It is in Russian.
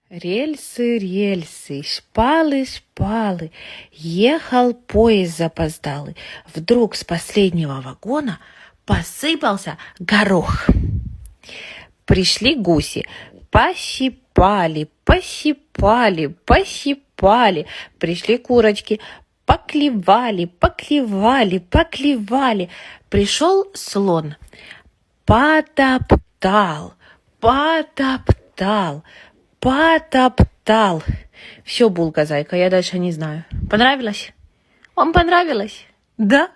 Рельсы, рельсы, шпалы, шпалы, ехал поезд запоздалый. Вдруг с последнего вагона посыпался горох. Пришли гуси, пощипали, пощипали, пощипали. Пришли курочки, поклевали, поклевали, поклевали. Пришел слон, потоптал, потоптал, потоптал. Все, Булка, зайка, я дальше не знаю. Понравилось? Вам понравилось? Да?